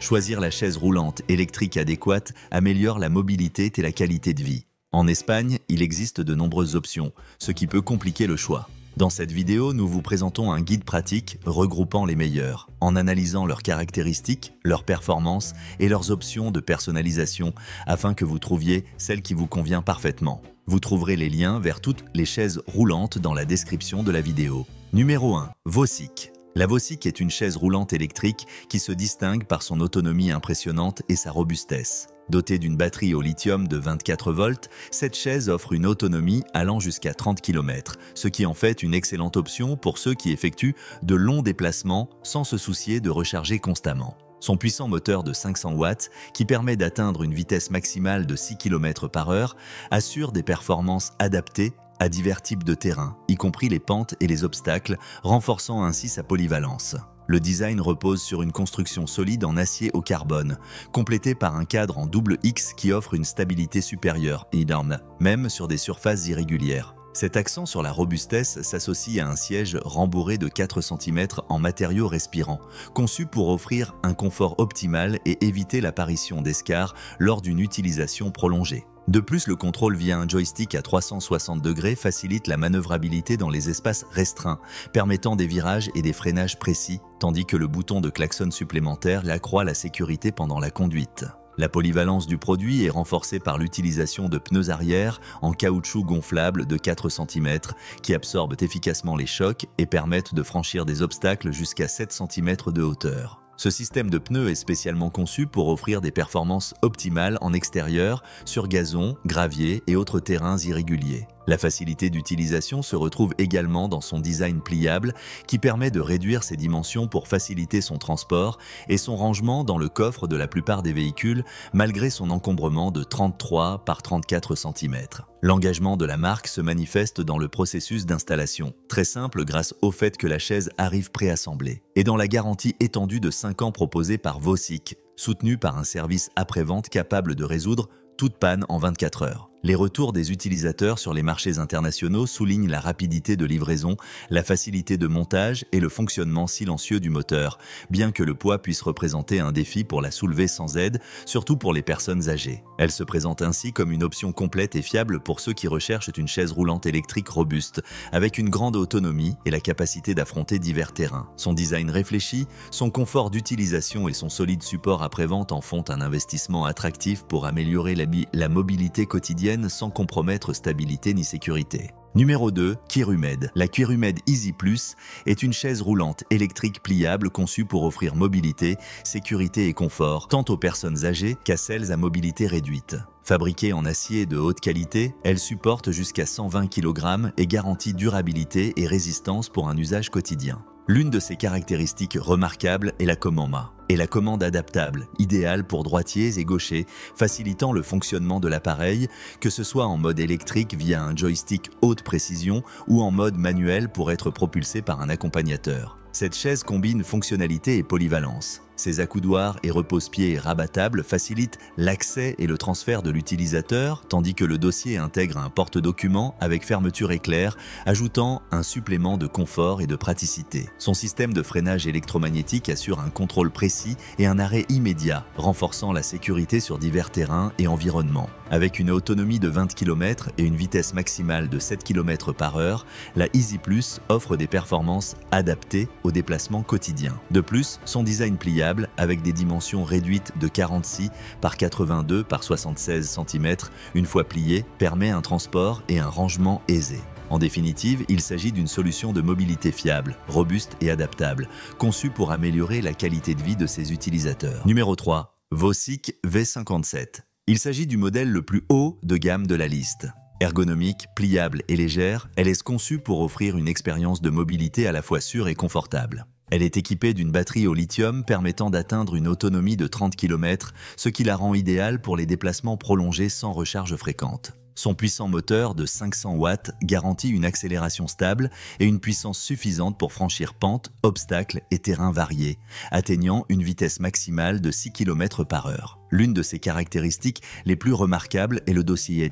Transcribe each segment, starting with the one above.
Choisir la chaise roulante électrique adéquate améliore la mobilité et la qualité de vie. En Espagne, il existe de nombreuses options, ce qui peut compliquer le choix. Dans cette vidéo, nous vous présentons un guide pratique regroupant les meilleurs, en analysant leurs caractéristiques, leurs performances et leurs options de personnalisation afin que vous trouviez celle qui vous convient parfaitement. Vous trouverez les liens vers toutes les chaises roulantes dans la description de la vidéo. Numéro 1. Vosic. La Vosic est une chaise roulante électrique qui se distingue par son autonomie impressionnante et sa robustesse. Dotée d'une batterie au lithium de 24 volts, cette chaise offre une autonomie allant jusqu'à 30 km, ce qui en fait une excellente option pour ceux qui effectuent de longs déplacements sans se soucier de recharger constamment. Son puissant moteur de 500 watts, qui permet d'atteindre une vitesse maximale de 6 km/h, assure des performances adaptées à divers types de terrains, y compris les pentes et les obstacles, renforçant ainsi sa polyvalence. Le design repose sur une construction solide en acier au carbone, complétée par un cadre en double X qui offre une stabilité supérieure, même sur des surfaces irrégulières. Cet accent sur la robustesse s'associe à un siège rembourré de 4 cm en matériaux respirants, conçu pour offrir un confort optimal et éviter l'apparition d'escarres lors d'une utilisation prolongée. De plus, le contrôle via un joystick à 360 degrés facilite la manœuvrabilité dans les espaces restreints, permettant des virages et des freinages précis, tandis que le bouton de klaxon supplémentaire accroît la sécurité pendant la conduite. La polyvalence du produit est renforcée par l'utilisation de pneus arrière en caoutchouc gonflable de 4 cm qui absorbent efficacement les chocs et permettent de franchir des obstacles jusqu'à 7 cm de hauteur. Ce système de pneus est spécialement conçu pour offrir des performances optimales en extérieur, sur gazon, gravier et autres terrains irréguliers. La facilité d'utilisation se retrouve également dans son design pliable qui permet de réduire ses dimensions pour faciliter son transport et son rangement dans le coffre de la plupart des véhicules malgré son encombrement de 33 par 34 cm. L'engagement de la marque se manifeste dans le processus d'installation, très simple grâce au fait que la chaise arrive préassemblée, et dans la garantie étendue de 5 ans proposée par Vosic, soutenue par un service après-vente capable de résoudre toute panne en 24 heures. Les retours des utilisateurs sur les marchés internationaux soulignent la rapidité de livraison, la facilité de montage et le fonctionnement silencieux du moteur, bien que le poids puisse représenter un défi pour la soulever sans aide, surtout pour les personnes âgées. Elle se présente ainsi comme une option complète et fiable pour ceux qui recherchent une chaise roulante électrique robuste, avec une grande autonomie et la capacité d'affronter divers terrains. Son design réfléchi, son confort d'utilisation et son solide support après-vente en font un investissement attractif pour améliorer la mobilité quotidienne sans compromettre stabilité ni sécurité. Numéro 2. Quirumed. La Quirumed Easy Plus est une chaise roulante électrique pliable conçue pour offrir mobilité, sécurité et confort, tant aux personnes âgées qu'à celles à mobilité réduite. Fabriquée en acier de haute qualité, elle supporte jusqu'à 120 kg et garantit durabilité et résistance pour un usage quotidien. L'une de ses caractéristiques remarquables est la commande adaptable, idéale pour droitiers et gauchers, facilitant le fonctionnement de l'appareil, que ce soit en mode électrique via un joystick haute précision ou en mode manuel pour être propulsé par un accompagnateur. Cette chaise combine fonctionnalité et polyvalence. Ses accoudoirs et repose-pieds rabattables facilitent l'accès et le transfert de l'utilisateur, tandis que le dossier intègre un porte-documents avec fermeture éclair, ajoutant un supplément de confort et de praticité. Son système de freinage électromagnétique assure un contrôle précis et un arrêt immédiat, renforçant la sécurité sur divers terrains et environnements. Avec une autonomie de 20 km et une vitesse maximale de 7 km/h, la Easy Plus offre des performances adaptées aux déplacements quotidiens. De plus, son design pliable, avec des dimensions réduites de 46 par 82 par 76 cm, une fois plié, permet un transport et un rangement aisé. En définitive, il s'agit d'une solution de mobilité fiable, robuste et adaptable, conçue pour améliorer la qualité de vie de ses utilisateurs. Numéro 3. Vosic V57. Il s'agit du modèle le plus haut de gamme de la liste. Ergonomique, pliable et légère, elle est conçue pour offrir une expérience de mobilité à la fois sûre et confortable. Elle est équipée d'une batterie au lithium permettant d'atteindre une autonomie de 30 km, ce qui la rend idéale pour les déplacements prolongés sans recharge fréquente. Son puissant moteur de 500 watts garantit une accélération stable et une puissance suffisante pour franchir pentes, obstacles et terrains variés, atteignant une vitesse maximale de 6 km/h. L'une de ses caractéristiques les plus remarquables est le dossier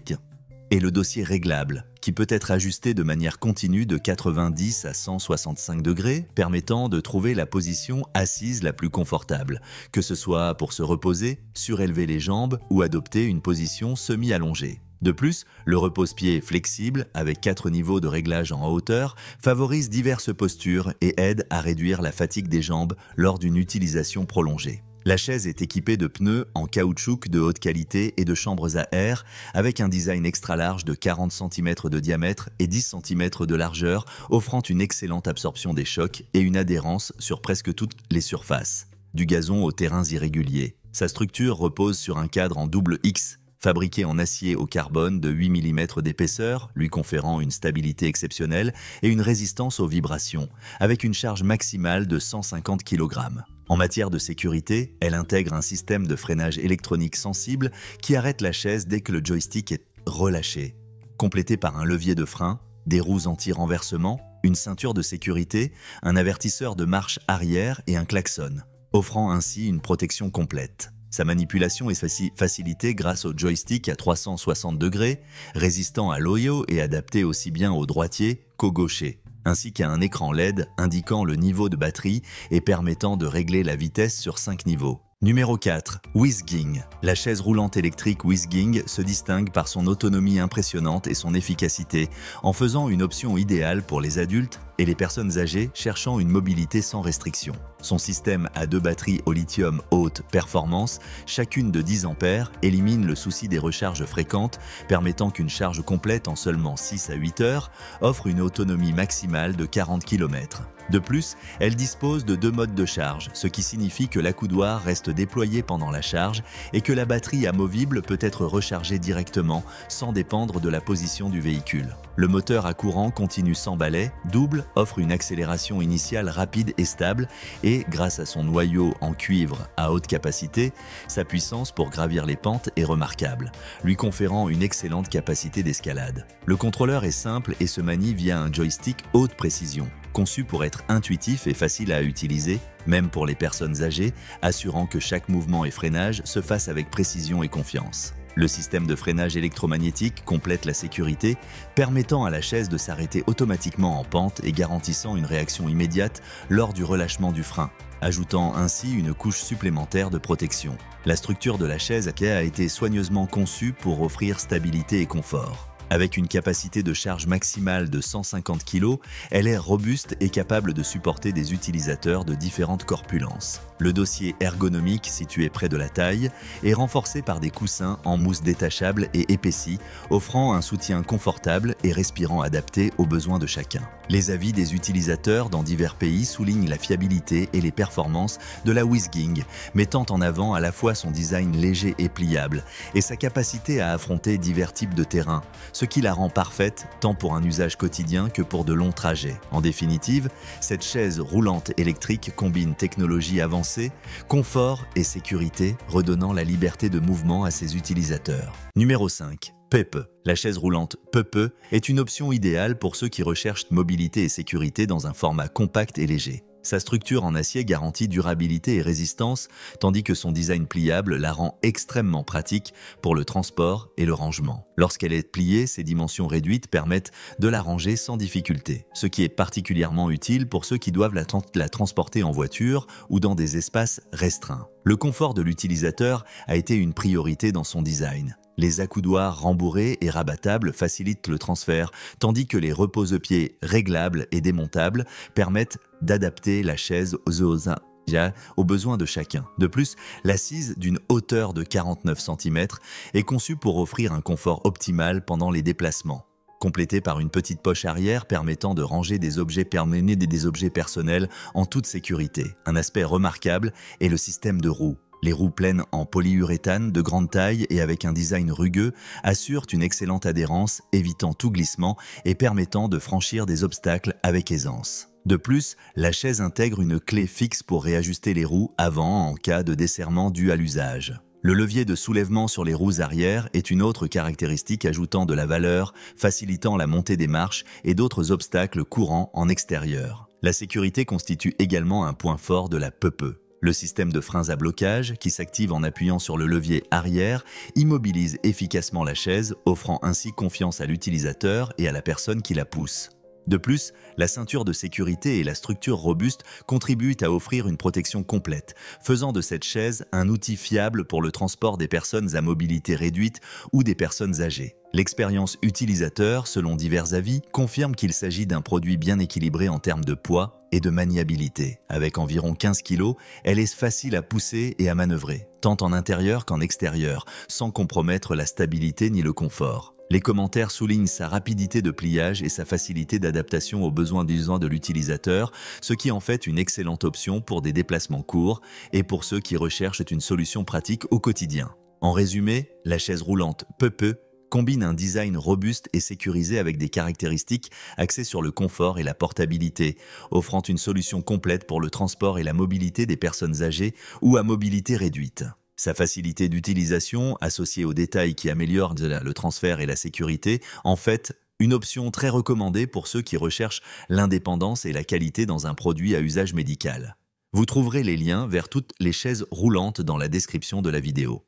et le dossier réglable, qui peut être ajusté de manière continue de 90 à 165 degrés, permettant de trouver la position assise la plus confortable, que ce soit pour se reposer, surélever les jambes ou adopter une position semi-allongée. De plus, le repose-pied flexible, avec 4 niveaux de réglage en hauteur, favorise diverses postures et aide à réduire la fatigue des jambes lors d'une utilisation prolongée. La chaise est équipée de pneus en caoutchouc de haute qualité et de chambres à air, avec un design extra large de 40 cm de diamètre et 10 cm de largeur, offrant une excellente absorption des chocs et une adhérence sur presque toutes les surfaces, du gazon aux terrains irréguliers. Sa structure repose sur un cadre en double X, fabriqué en acier au carbone de 8 mm d'épaisseur, lui conférant une stabilité exceptionnelle et une résistance aux vibrations, avec une charge maximale de 150 kg. En matière de sécurité, elle intègre un système de freinage électronique sensible qui arrête la chaise dès que le joystick est relâché, complété par un levier de frein, des roues anti-renversement, une ceinture de sécurité, un avertisseur de marche arrière et un klaxon, offrant ainsi une protection complète. Sa manipulation est facilitée grâce au joystick à 360 degrés, résistant à l'oyo et adapté aussi bien au droitier qu'au gaucher, ainsi qu'à un écran LED indiquant le niveau de batterie et permettant de régler la vitesse sur 5 niveaux. Numéro 4. Whizging. La chaise roulante électrique Whizging se distingue par son autonomie impressionnante et son efficacité, en faisant une option idéale pour les adultes et les personnes âgées cherchant une mobilité sans restriction. Son système à 2 batteries au lithium haute performance, chacune de 10 ampères, élimine le souci des recharges fréquentes, permettant qu'une charge complète en seulement 6 à 8 heures offre une autonomie maximale de 40 km. De plus, elle dispose de 2 modes de charge, ce qui signifie que l'accoudoir reste déployé pendant la charge et que la batterie amovible peut être rechargée directement sans dépendre de la position du véhicule. Le moteur à courant continu sans balai, double, offre une accélération initiale rapide et stable et, grâce à son noyau en cuivre à haute capacité, sa puissance pour gravir les pentes est remarquable, lui conférant une excellente capacité d'escalade. Le contrôleur est simple et se manie via un joystick haute précision, conçu pour être intuitif et facile à utiliser, même pour les personnes âgées, assurant que chaque mouvement et freinage se fasse avec précision et confiance. Le système de freinage électromagnétique complète la sécurité, permettant à la chaise de s'arrêter automatiquement en pente et garantissant une réaction immédiate lors du relâchement du frein, ajoutant ainsi une couche supplémentaire de protection. La structure de la chaise a été soigneusement conçue pour offrir stabilité et confort. Avec une capacité de charge maximale de 150 kg, elle est robuste et capable de supporter des utilisateurs de différentes corpulences. Le dossier ergonomique, situé près de la taille, est renforcé par des coussins en mousse détachable et épaissis, offrant un soutien confortable et respirant adapté aux besoins de chacun. Les avis des utilisateurs dans divers pays soulignent la fiabilité et les performances de la Whizging, mettant en avant à la fois son design léger et pliable et sa capacité à affronter divers types de terrains, ce qui la rend parfaite tant pour un usage quotidien que pour de longs trajets. En définitive, cette chaise roulante électrique combine technologie avancée, confort et sécurité, redonnant la liberté de mouvement à ses utilisateurs. Numéro 5. Pepe. La chaise roulante Pepe est une option idéale pour ceux qui recherchent mobilité et sécurité dans un format compact et léger. Sa structure en acier garantit durabilité et résistance, tandis que son design pliable la rend extrêmement pratique pour le transport et le rangement. Lorsqu'elle est pliée, ses dimensions réduites permettent de la ranger sans difficulté, ce qui est particulièrement utile pour ceux qui doivent la transporter en voiture ou dans des espaces restreints. Le confort de l'utilisateur a été une priorité dans son design. Les accoudoirs rembourrés et rabattables facilitent le transfert, tandis que les repose-pieds réglables et démontables permettent d'adapter la chaise aux besoins de chacun. De plus, l'assise d'une hauteur de 49 cm est conçue pour offrir un confort optimal pendant les déplacements, complétée par une petite poche arrière permettant de ranger des objets personnels en toute sécurité. Un aspect remarquable est le système de roues. Les roues pleines en polyuréthane de grande taille et avec un design rugueux assurent une excellente adhérence, évitant tout glissement et permettant de franchir des obstacles avec aisance. De plus, la chaise intègre une clé fixe pour réajuster les roues avant en cas de desserrement dû à l'usage. Le levier de soulèvement sur les roues arrière est une autre caractéristique ajoutant de la valeur, facilitant la montée des marches et d'autres obstacles courants en extérieur. La sécurité constitue également un point fort de la Pepe. Le système de freins à blocage, qui s'active en appuyant sur le levier arrière, immobilise efficacement la chaise, offrant ainsi confiance à l'utilisateur et à la personne qui la pousse. De plus, la ceinture de sécurité et la structure robuste contribuent à offrir une protection complète, faisant de cette chaise un outil fiable pour le transport des personnes à mobilité réduite ou des personnes âgées. L'expérience utilisateur, selon divers avis, confirme qu'il s'agit d'un produit bien équilibré en termes de poids et de maniabilité. Avec environ 15 kg, elle est facile à pousser et à manœuvrer, tant en intérieur qu'en extérieur, sans compromettre la stabilité ni le confort. Les commentaires soulignent sa rapidité de pliage et sa facilité d'adaptation aux besoins d'usage de l'utilisateur, ce qui en fait une excellente option pour des déplacements courts et pour ceux qui recherchent une solution pratique au quotidien. En résumé, la chaise roulante Peu combine un design robuste et sécurisé avec des caractéristiques axées sur le confort et la portabilité, offrant une solution complète pour le transport et la mobilité des personnes âgées ou à mobilité réduite. Sa facilité d'utilisation, associée aux détails qui améliorent le transfert et la sécurité, en fait une option très recommandée pour ceux qui recherchent l'indépendance et la qualité dans un produit à usage médical. Vous trouverez les liens vers toutes les chaises roulantes dans la description de la vidéo.